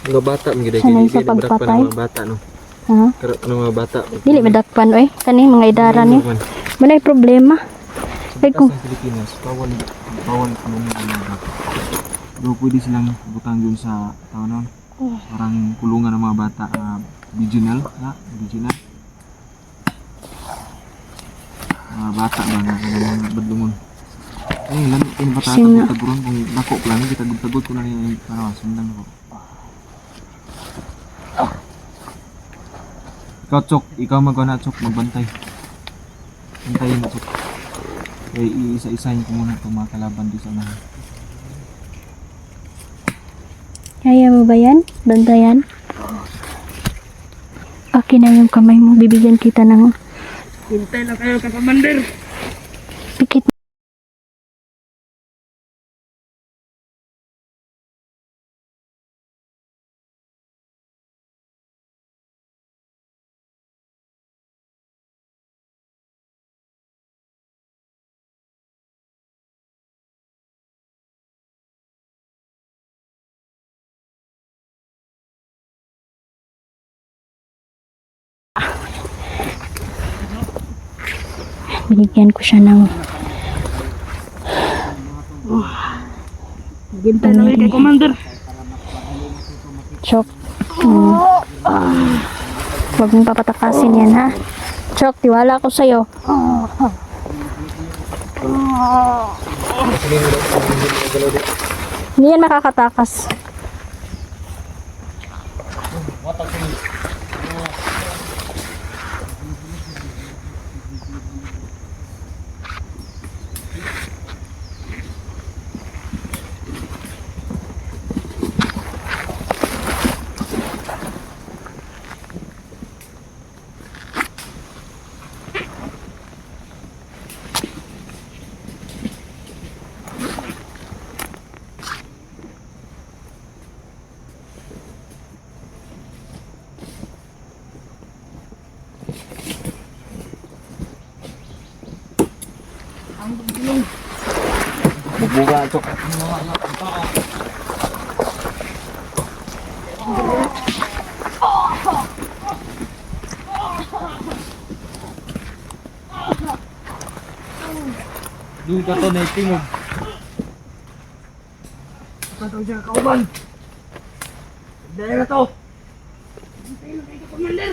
Mga bata mga Sanay gid sa pagpatay. mga bata no. Ha? Karo ano mga bata. Dili madakpan oy. Kani mga idaran ni. Manay problema. Ay kung Sa Pilipinas, bawal kulong ng alaga. Do pwede silang butang yun sa tawanon. Parang kulungan ng mga bata regional, na regional. Mga bata ba nga badlungon. Ay, lami kini bata Sina. kita guron kung nako lang kita gud ko lang yung para sundan ko. Ikaw, Chok. Ikaw magana, Chok. Magbantay. Bantayin mo, Chok. Kaya iisa-isahin ko muna itong mga kalaban doon sa unahan. kaya mo ba yan? Bantayan? Akin na yung kamay mo. Bibigyan kita ng Hintay lang kayo kay Commander. pikit. Binigyan ko siya ng Hintay lang kayo kay Commander. chok. Huwag mong papatakasin yan, ha? Chok, tiwala ko sa'yo. Hindi yan makakatakas. Bubuga, Chok. Doon ka to na itingog. Patawag siya kauban. Dahil na to. Hintay lang kayo kay Commander.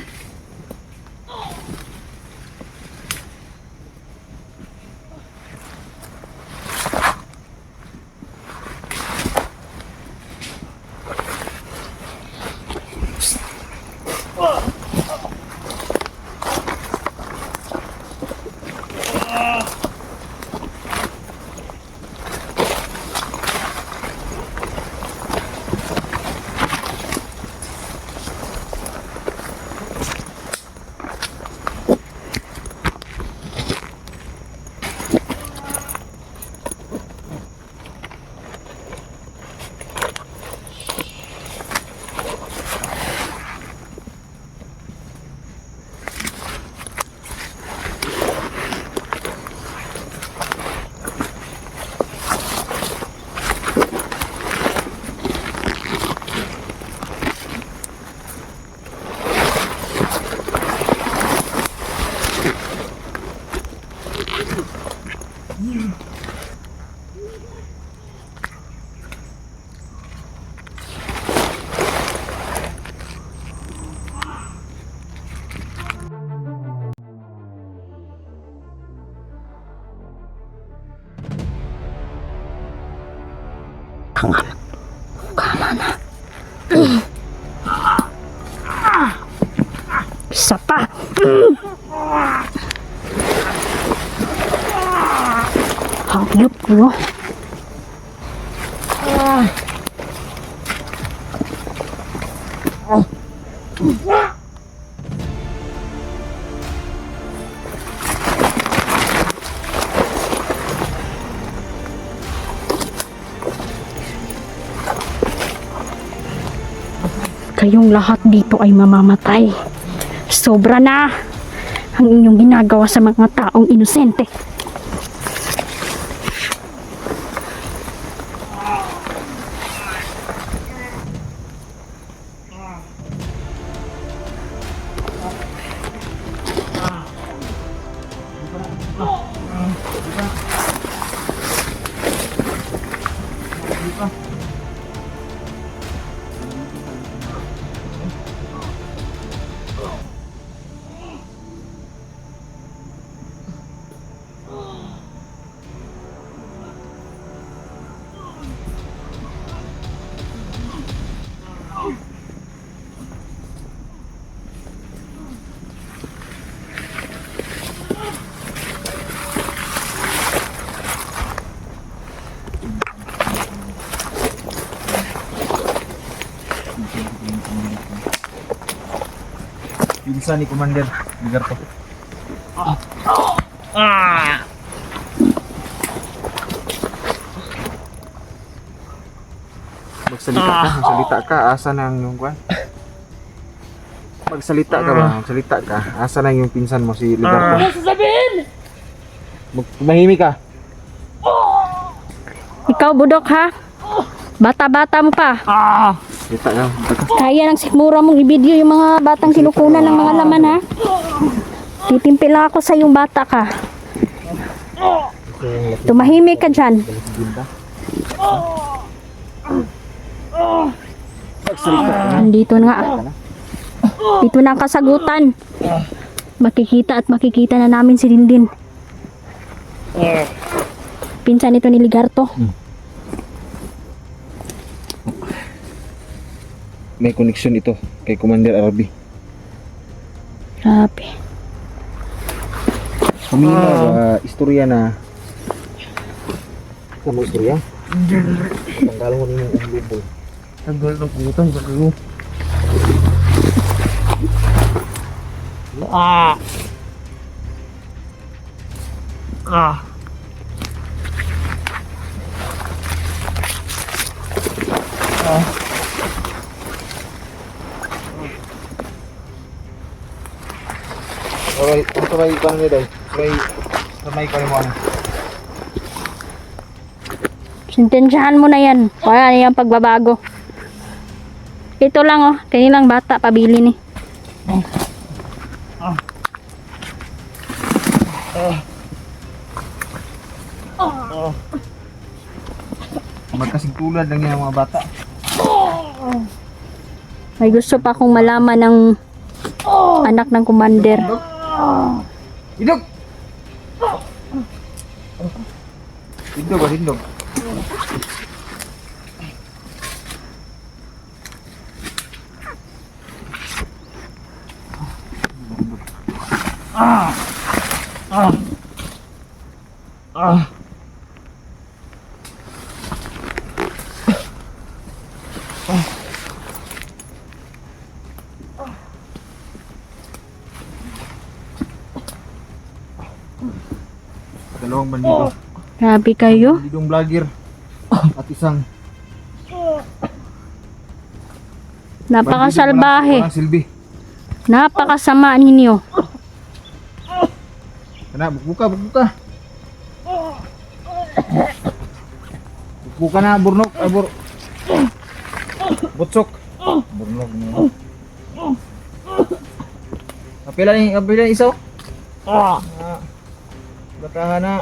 Isa pa. Hayop ko. Kayong lahat dito ay mamamatay. Sobra na ang inyong ginagawa sa mga taong inosente. pinsan ni Commander Ligarto. Magsalita ka, asa na ang yung kwan? Magsalita ka ba? Magsalita ka, asa na yung pinsan mo si Ligarto? Ano sasabihin? Mahimik ka. Ikaw, budok ha? Bata-bata mo pa. Salita ka, Kaya ng sikmura mong i-video yung mga batang kinukunan ng mga laman ha? Titimpil lang ako sa yung bata ka. Tumahimik ka dyan. Andito na nga. Dito na ang kasagutan. Makikita at makikita na namin si Dindin. Pinsan ito ni Ligarto. May connection ito kay Commander RB. Grabe. Humingi na istorya na. Kamu istorya? Tanggalan mo nimo ang lubo. Tanggal ng putan sa kayo. Alright, kung sabay ka na nila, sabay ka na mo ano. Sintensyahan mo na yan. Wala na yung pagbabago. Ito lang oh. Kanilang bata pabili ni. Magkasingtulad lang yan ang mga bata. May gusto pa akong malaman ng anak ng commander. Hindog! Hindog ba? Hindog? Dalawang bandido. Grabe kayo. Bandidong vlogger. At isang Napakasalbahe. walang silbi. Napakasama ninyo. Kana, bukbuka, bukbuka. Bukbuka na, burnok. Ay, butsok. Burnok mo. Kapila ni isaw. Bakahan na.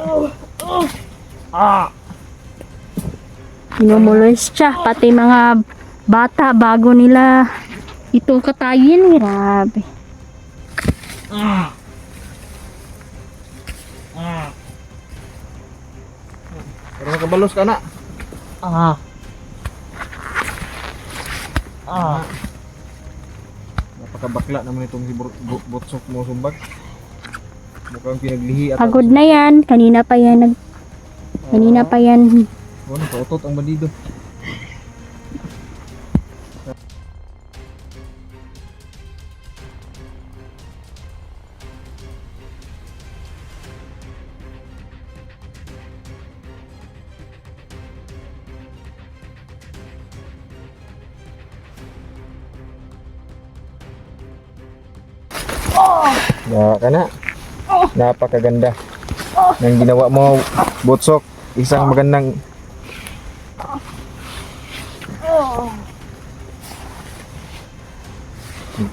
Minumuloys siya. Pati mga bata bago nila ito katayin. Grabe. Pero makabalos ka na. Napakabakla naman itong si butsok mo sumbag. Mukhang pinaglihi at Pagod na yan. Kanina pa yan. Kanina pa yan. ano, pautot ang bandido. Ka na. Napakaganda ng ginawa mo, Butsok. Isang magandang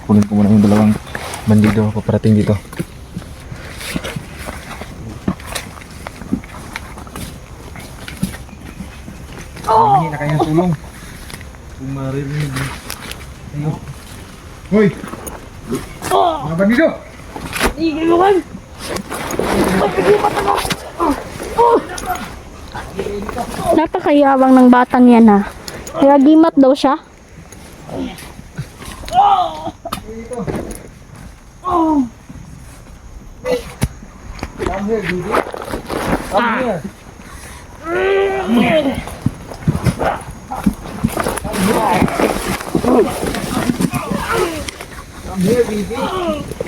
kunin ko muna yung dalawang bandido paparating dito. Hindi na kayang tulong. Kung maririnig mo. Ayun. Hoy! Mga bandido! Iiwan! Napakayawang ng batang yan ha. Kaya gimat daw siya. Come here, baby. Come here. Come here, baby.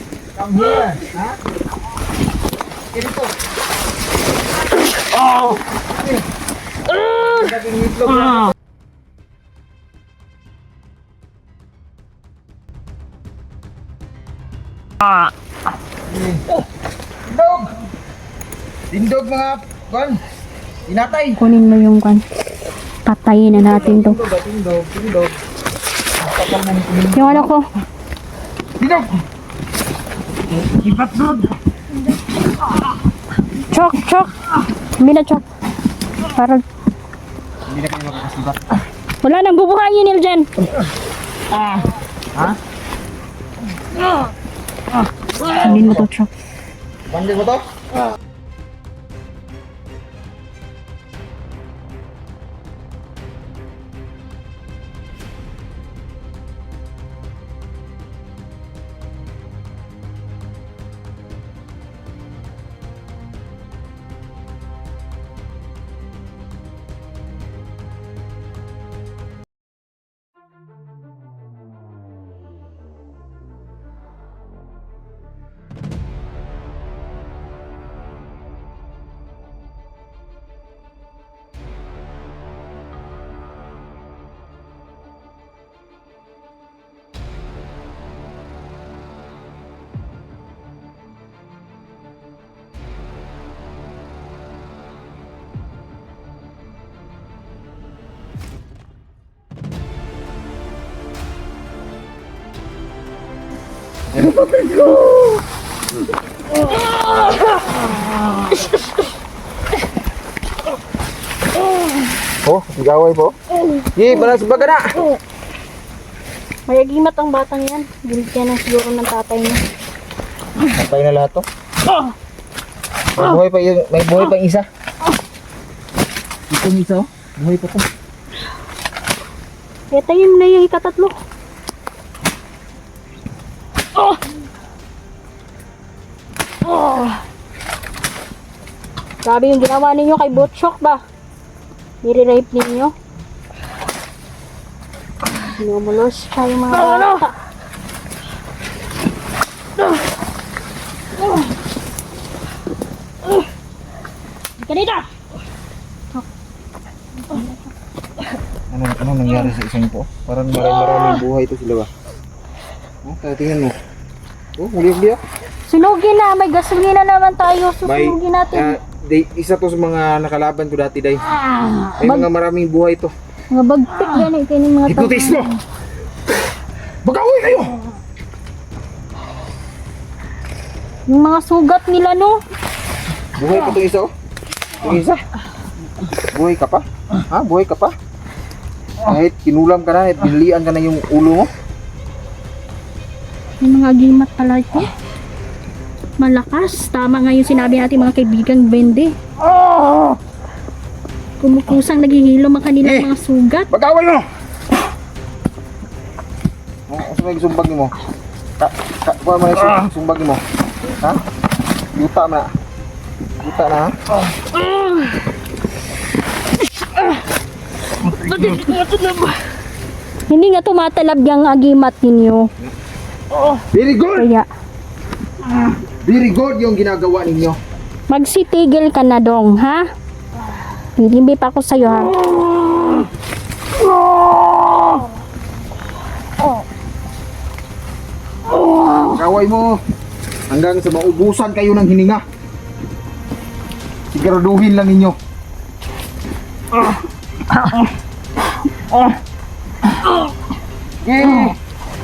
Come here. Ha? Dito. Oh! Naging itlog na. Tindog! Tindog mga kon. Inatay. Kunin mo yung kan. Patayin na natin to. Tindog. Takal na ni kunin. Yung ano ko. Tindog! Ipatrod! Chok. Hindi na chok. Para Hindi na kayo makakasibat. wala nang bubuhayin nila dyan. Ha? Hindi mo to chok. Bandil mo to? Oh, gaway po. Di, balas baga na. May agimat ang batang yan. Binigyan ng siguro ng tatay niya. Patay na lahat to. May buhay pa yung isa. Itong isa oh. Buhay pa to. Kaya tayo mo na yung ikatatlo. Grabe yung ginawa ninyo kay Butchok ba? Nire-rape ninyo. Minumulos siya yung mga bata. Ika dito! Ano nangyari sa isang po? Parang maraming buhay to sila ba? Oh, tingnan mo. Oh, huli-huli ah. Sunugin na, may gasolina naman tayo. Susunugin natin. Isa to sa mga nakalaban ko dati, Day. May mga maraming buhay to. Mga bagpik yan eh, kayo mga Ikutis mo! Bagawin kayo! Yung mga sugat nila no. Buhay pa itong isa oh. Itong isa. Buhay ka pa? Ha? Buhay ka pa? Kahit kinulam ka na, kahit binilian ka na yung ulo mo. Yung mga agimat pala ito. Malakas. Tama nga yung sinabi natin mga kaibigang bende. Kumukusang naghihilom ang kanilang mga sugat. Bagawin mo! Asa may sumbag mo? Kuha mo na yung sumbag mo. Ha? Yuta na. Yuta na ha? Hindi nga tumatalab yung agimat ninyo. Very good! Kaya Very good yung ginagawa ninyo. magsitigil ka na dong, ha? Hilimbi pa ako sa'yo, ha? Kaway mo hanggang sa maubusan kayo ng hininga. Siguraduhin lang ninyo.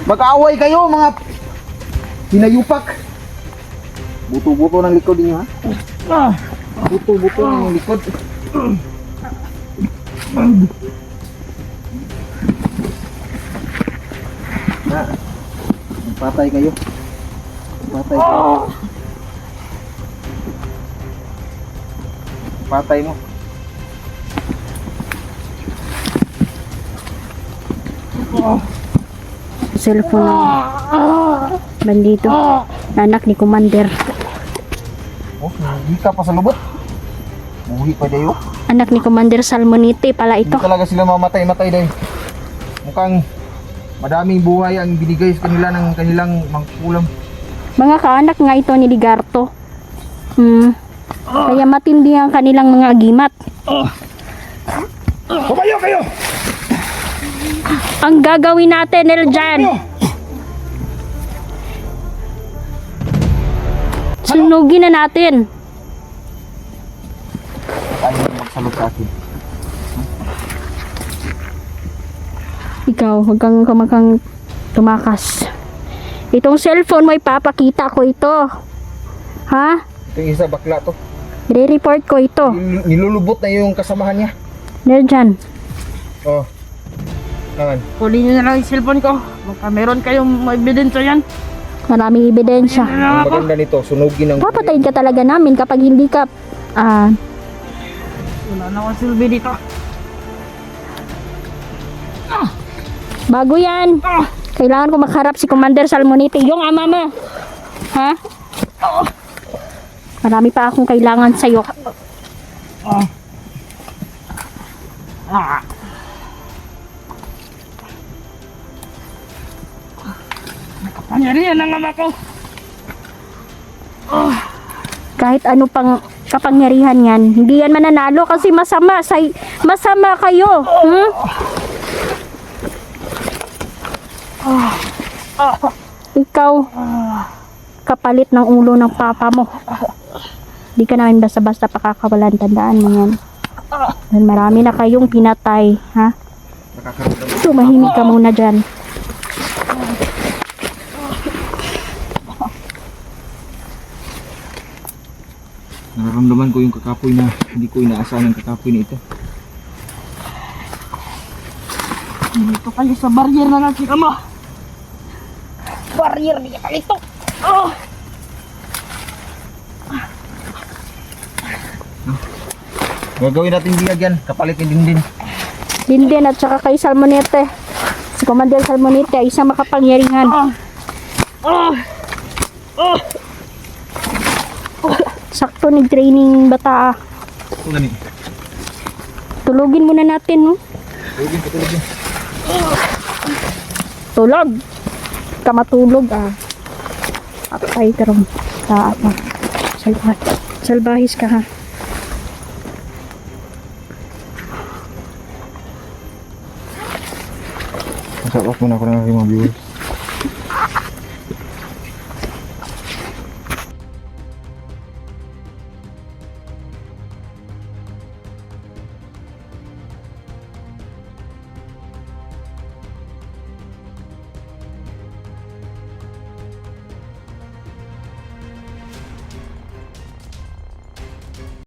Mag-away kayo mga hinayupak. Buto-buto ng likod niyo ha. Buto-buto ng likod. Na, patay kayo. Patay kayo. Patay mo. Cellphone ng bandito. Anak ni Commander. Oh, hindi ka pa sa lubot. Buhi pa dayo. Anak ni Commander Salmonite pala Hindi ito. talaga sila mamatay-matay dahil mukhang madaming buhay ang binigay sa kanila ng kanilang mangkulam. Mga kaanak nga ito ni Ligarto. Kaya matindi ang kanilang mga agimat. Kumayo kayo! Ang gagawin natin, Eljan, sunugin na natin. Ayaw mo magsalot sa akin. Ikaw, huwag kang tumakas. Itong cellphone mo, ipapakita ko ito. Ha? Ito yung isa bakla to. I-report ko ito. Nilulubot na yung kasamahan niya. Nerjan. Oh. Naman. Kunin nyo na lang yung cellphone ko. Baka meron kayong ebidensya yan. Maraming ebidensya. Ang maganda nito, sunugin ang... Papatayin ka talaga namin kapag hindi ka... Wala na akong silbi dito. bago yan. Kailangan ko makaharap si Commander Salmonite. Yung ama mo. Ha? Marami pa akong kailangan sa'yo. Pangyarihan ng ama ko. Kahit ano pang kapangyarihan yan, hindi yan mananalo kasi masama kayo. Ikaw, kapalit ng ulo ng papa mo. Di ka namin basta-basta pakakawalan, tandaan mo yan. Dahil marami na kayong pinatay, ha? Tumahimik ka muna dyan. Nararamdaman ko yung kakapoy na hindi ko inaasahan ng kakapoy na ito. Dito kayo sa barrier ng aking ama. Barrier niya kayo ito. Gagawin natin biyag yan, kapalit yung dingding. Dindin at saka kay Salmonete. Si Commander Salmonete ay isang makapangyarihan. Sakto ni training bata. Ito ganit. Tulugin muna natin, no? Tulogin, patulogin. Tulog. Kamatulog, Atay ka rin. Salbahis ka, ha? Masarap muna ako ng aking mga viewers.